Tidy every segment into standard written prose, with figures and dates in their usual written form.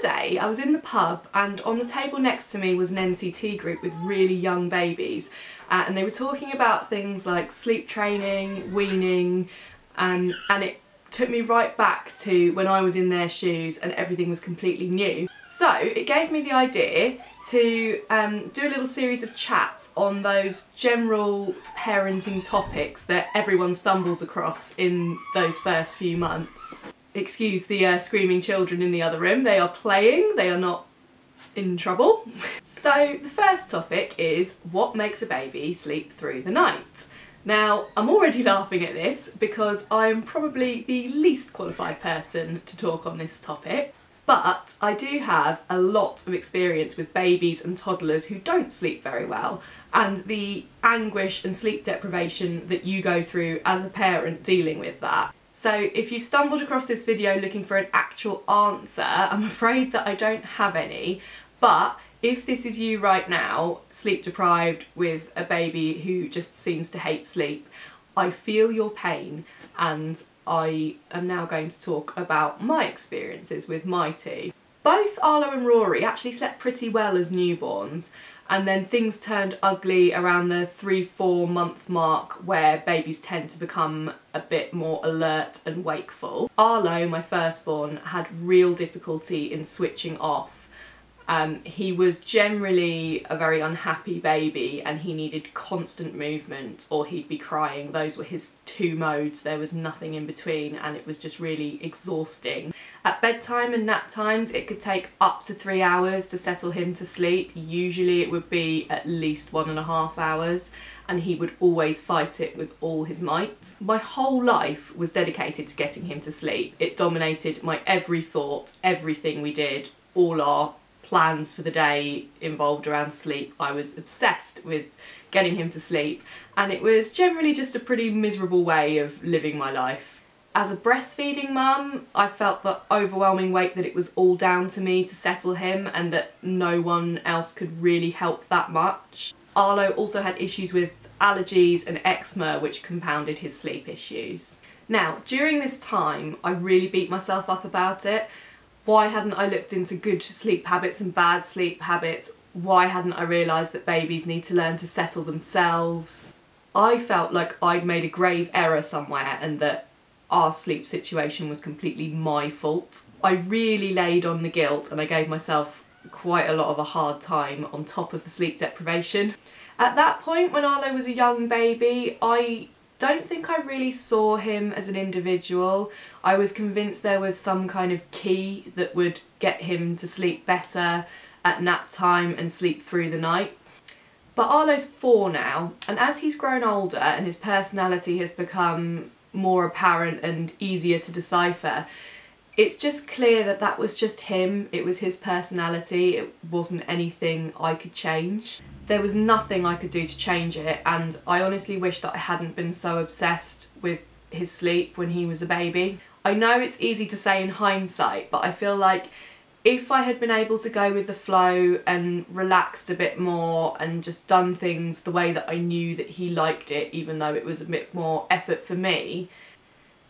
day I was in the pub and on the table next to me was an NCT group with really young babies, and they were talking about things like sleep training, weaning, and it took me right back to when I was in their shoes and everything was completely new. So it gave me the idea to do a little series of chats on those general parenting topics that everyone stumbles across in those first few months. Excuse the screaming children in the other room, they are playing, they are not in trouble. So the first topic is what makes a baby sleep through the night. Now, I'm already laughing at this because I'm probably the least qualified person to talk on this topic, but I do have a lot of experience with babies and toddlers who don't sleep very well, and the anguish and sleep deprivation that you go through as a parent dealing with that. So if you've stumbled across this video looking for an actual answer, I'm afraid that I don't have any, but if this is you right now, sleep deprived with a baby who just seems to hate sleep, I feel your pain, and I am now going to talk about my experiences with my two. Both Arlo and Rory actually slept pretty well as newborns, and then things turned ugly around the 3-4 month mark where babies tend to become a bit more alert and wakeful. Arlo, my firstborn, had real difficulty in switching off. He was generally a very unhappy baby and he needed constant movement or he'd be crying. Those were his two modes, there was nothing in between, and it was just really exhausting. At bedtime and nap times it could take up to 3 hours to settle him to sleep. Usually it would be at least 1.5 hours, and he would always fight it with all his might. My whole life was dedicated to getting him to sleep. It dominated my every thought, everything we did, all our plans for the day involved around sleep. I was obsessed with getting him to sleep, and it was generally just a pretty miserable way of living my life. As a breastfeeding mum, I felt the overwhelming weight that it was all down to me to settle him and that no one else could really help that much. Arlo also had issues with allergies and eczema, which compounded his sleep issues. Now, during this time, I really beat myself up about it. Why hadn't I looked into good sleep habits and bad sleep habits? Why hadn't I realised that babies need to learn to settle themselves? I felt like I'd made a grave error somewhere and that our sleep situation was completely my fault. I really laid on the guilt and I gave myself quite a lot of a hard time on top of the sleep deprivation. At that point, when Arlo was a young baby, I don't think I really saw him as an individual. I was convinced there was some kind of key that would get him to sleep better at nap time and sleep through the night. But Arlo's 4 now, and as he's grown older and his personality has become more apparent and easier to decipher, it's just clear that that was just him. It was his personality. It wasn't anything I could change. There was nothing I could do to change it, and I honestly wish that I hadn't been so obsessed with his sleep when he was a baby. I know it's easy to say in hindsight, but I feel like if I had been able to go with the flow and relaxed a bit more and just done things the way that I knew that he liked it, even though it was a bit more effort for me,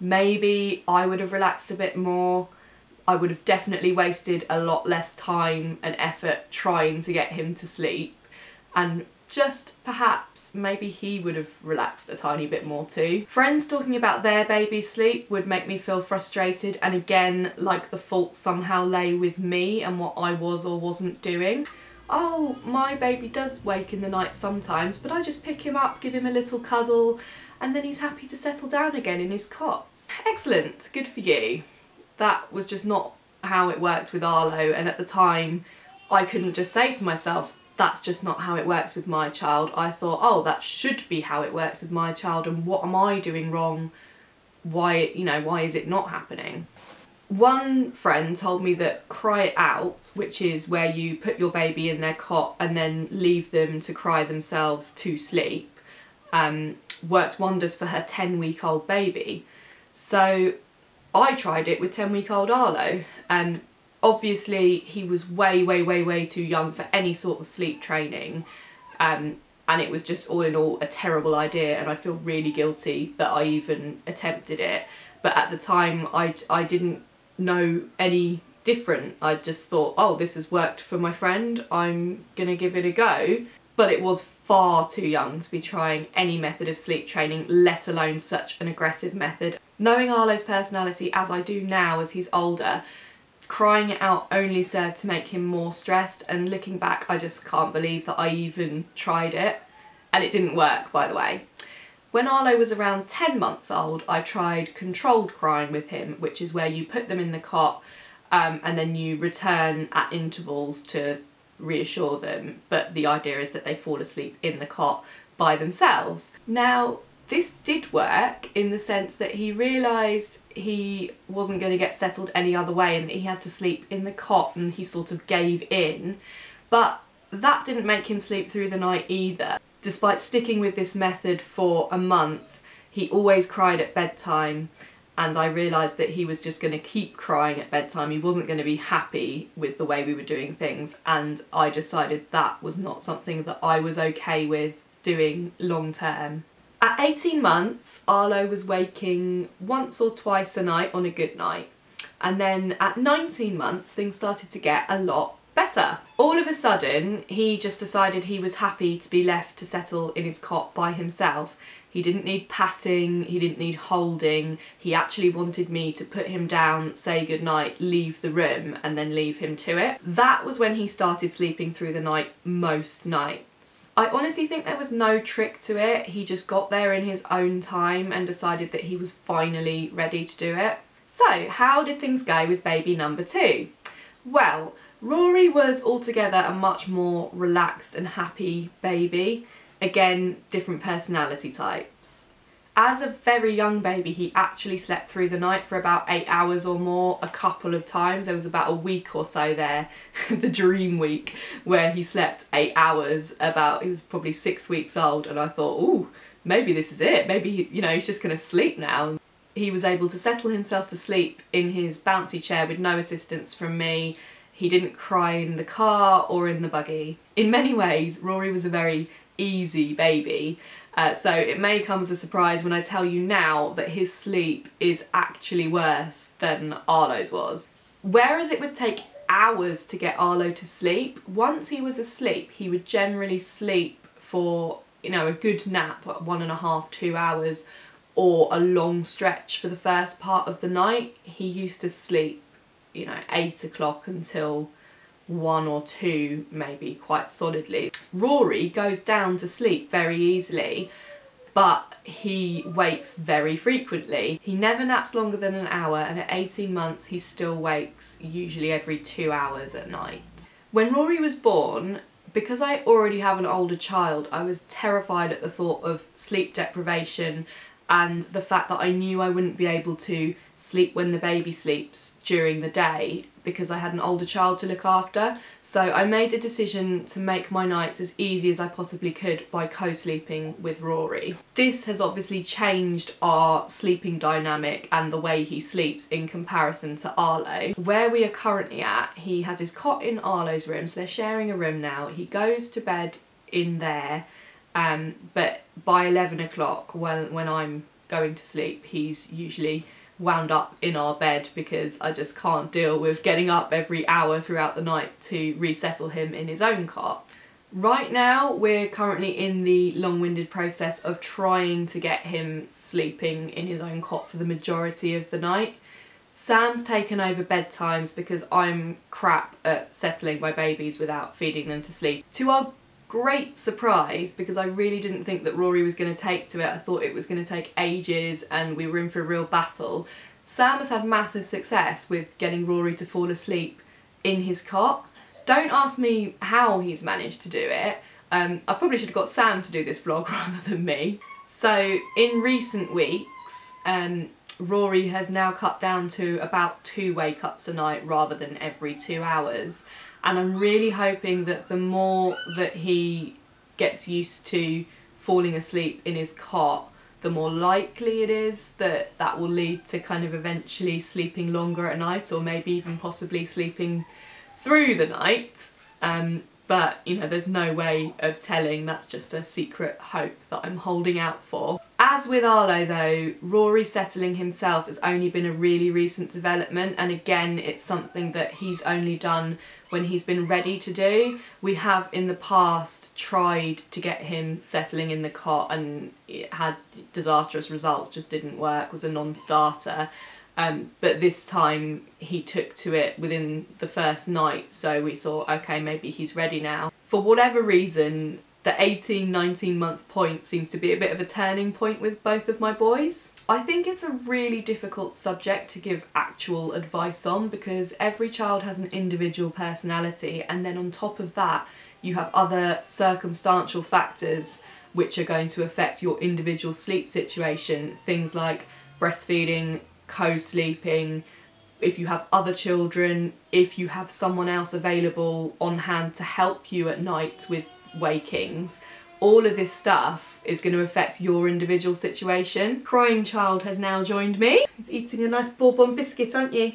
maybe I would have relaxed a bit more. I would have definitely wasted a lot less time and effort trying to get him to sleep, and just perhaps maybe he would have relaxed a tiny bit more too. Friends talking about their baby's sleep would make me feel frustrated, and again, like the fault somehow lay with me and what I was or wasn't doing. Oh, my baby does wake in the night sometimes, but I just pick him up, give him a little cuddle, and then he's happy to settle down again in his cot. Excellent, good for you. That was just not how it worked with Arlo, and at the time I couldn't just say to myself, that's just not how it works with my child. I thought, oh, that should be how it works with my child, and what am I doing wrong? Why, why is it not happening? One friend told me that cry it out, which is where you put your baby in their cot and then leave them to cry themselves to sleep, worked wonders for her 10-week-old baby. So I tried it with 10-week-old Arlo. Obviously he was way too young for any sort of sleep training, and it was just all in all a terrible idea, and I feel really guilty that I even attempted it. But at the time I didn't know any different. I just thought, oh, this has worked for my friend, I'm gonna give it a go. But it was far too young to be trying any method of sleep training, let alone such an aggressive method. Knowing Arlo's personality as I do now as he's older, crying it out only served to make him more stressed, and looking back I just can't believe that I even tried it. And it didn't work, by the way. When Arlo was around 10 months old, I tried controlled crying with him, which is where you put them in the cot and then you return at intervals to reassure them, but the idea is that they fall asleep in the cot by themselves. Now, this did work in the sense that he realised he wasn't going to get settled any other way and that he had to sleep in the cot, and he sort of gave in, but that didn't make him sleep through the night either. Despite sticking with this method for a month, he always cried at bedtime, and I realised that he was just going to keep crying at bedtime. He wasn't going to be happy with the way we were doing things, and I decided that was not something that I was okay with doing long term. At 18 months, Arlo was waking once or twice a night on a good night, and then at 19 months things started to get a lot better. All of a sudden he just decided he was happy to be left to settle in his cot by himself. He didn't need patting, he didn't need holding, he actually wanted me to put him down, say goodnight, leave the room and then leave him to it. That was when he started sleeping through the night most nights. I honestly think there was no trick to it. He just got there in his own time and decided that he was finally ready to do it. So how did things go with baby number 2? Well, Rory was altogether a much more relaxed and happy baby. Again, different personality types. As a very young baby, he actually slept through the night for about 8 hours or more a couple of times. There was about a week or so there, the dream week, where he slept 8 hours. He was probably 6 weeks old, and I thought, ooh, maybe this is it. Maybe, you know, he's just gonna sleep now. He was able to settle himself to sleep in his bouncy chair with no assistance from me. He didn't cry in the car or in the buggy. In many ways, Rory was a very easy baby, so it may come as a surprise when I tell you now that his sleep is actually worse than Arlo's was. Whereas it would take hours to get Arlo to sleep, once he was asleep he would generally sleep for, you know, a good nap, like 1.5 to 2 hours, or a long stretch for the first part of the night. He used to sleep, you know, 8 o'clock until 1 or 2 maybe, quite solidly. Rory goes down to sleep very easily, but he wakes very frequently. He never naps longer than an hour, and at 18 months he still wakes usually every 2 hours at night. When Rory was born, because I already have an older child, I was terrified at the thought of sleep deprivation and the fact that I knew I wouldn't be able to sleep when the baby sleeps during the day because I had an older child to look after. So I made the decision to make my nights as easy as I possibly could by co-sleeping with Rory. This has obviously changed our sleeping dynamic and the way he sleeps in comparison to Arlo. Where we are currently at, he has his cot in Arlo's room, so they're sharing a room now. He goes to bed in there, but by 11 o'clock when I'm going to sleep, he's usually wound up in our bed because I just can't deal with getting up every hour throughout the night to resettle him in his own cot. Right now we're currently in the long-winded process of trying to get him sleeping in his own cot for the majority of the night. Sam's taken over bedtimes because I'm crap at settling my babies without feeding them to sleep. To our great surprise, because I really didn't think that Rory was going to take to it, I thought it was going to take ages and we were in for a real battle, Sam has had massive success with getting Rory to fall asleep in his cot. Don't ask me how he's managed to do it. I probably should have got Sam to do this vlog rather than me. So in recent weeks, Rory has now cut down to about 2 wake-ups a night rather than every 2 hours. And I'm really hoping that the more that he gets used to falling asleep in his cot, the more likely it is that that will lead to kind of eventually sleeping longer at night, or maybe even possibly sleeping through the night. But, you know, there's no way of telling. That's just a secret hope that I'm holding out for. As with Arlo though, Rory settling himself has only been a really recent development, and again it's something that he's only done when he's been ready to do. We have in the past tried to get him settling in the cot and it had disastrous results, just didn't work, was a non-starter. But this time he took to it within the first night, so we thought, okay, maybe he's ready now. For whatever reason, the 18-19 month point seems to be a bit of a turning point with both of my boys. I think it's a really difficult subject to give actual advice on because every child has an individual personality, and then on top of that you have other circumstantial factors which are going to affect your individual sleep situation. Things like breastfeeding, co-sleeping, if you have other children, if you have someone else available on hand to help you at night with wakings. All of this stuff is going to affect your individual situation. Crying child has now joined me. He's eating a nice bourbon biscuit, aren't you?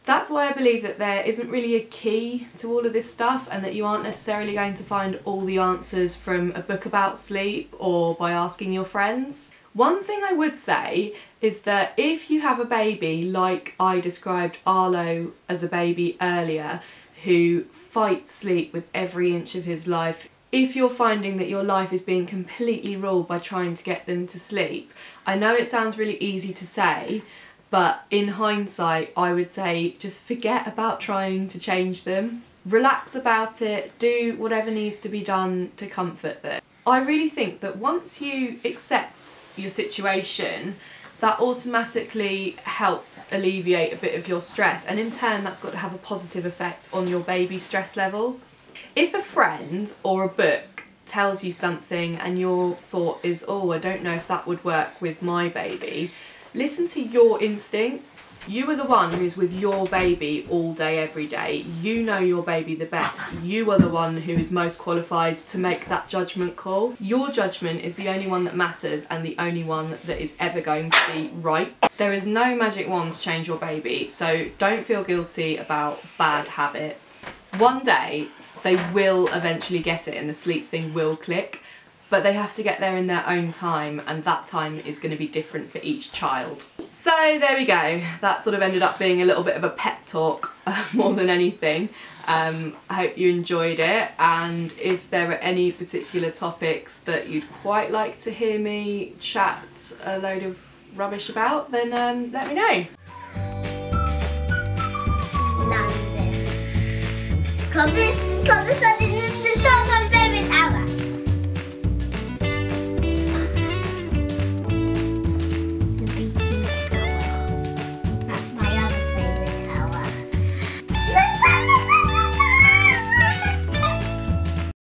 That's why I believe that there isn't really a key to all of this stuff, and that you aren't necessarily going to find all the answers from a book about sleep or by asking your friends. One thing I would say is that if you have a baby like I described Arlo as a baby earlier, who fights sleep with every inch of his life, if you're finding that your life is being completely ruled by trying to get them to sleep, I know it sounds really easy to say, but in hindsight I would say just forget about trying to change them. Relax about it, do whatever needs to be done to comfort them. I really think that once you accept your situation, that automatically helps alleviate a bit of your stress, and in turn that's got to have a positive effect on your baby's stress levels. If a friend or a book tells you something and your thought is, oh, I don't know if that would work with my baby, listen to your instincts. You are the one who's with your baby all day, every day. You know your baby the best. You are the one who is most qualified to make that judgment call. Your judgment is the only one that matters and the only one that is ever going to be right. There is no magic wand to change your baby, so don't feel guilty about bad habits. One day they will eventually get it and the sleep thing will click, but they have to get there in their own time, and that time is going to be different for each child. So there we go, that sort of ended up being a little bit of a pep talk more than anything. I hope you enjoyed it, and if there are any particular topics that you'd quite like to hear me chat a load of rubbish about, then let me know. Come this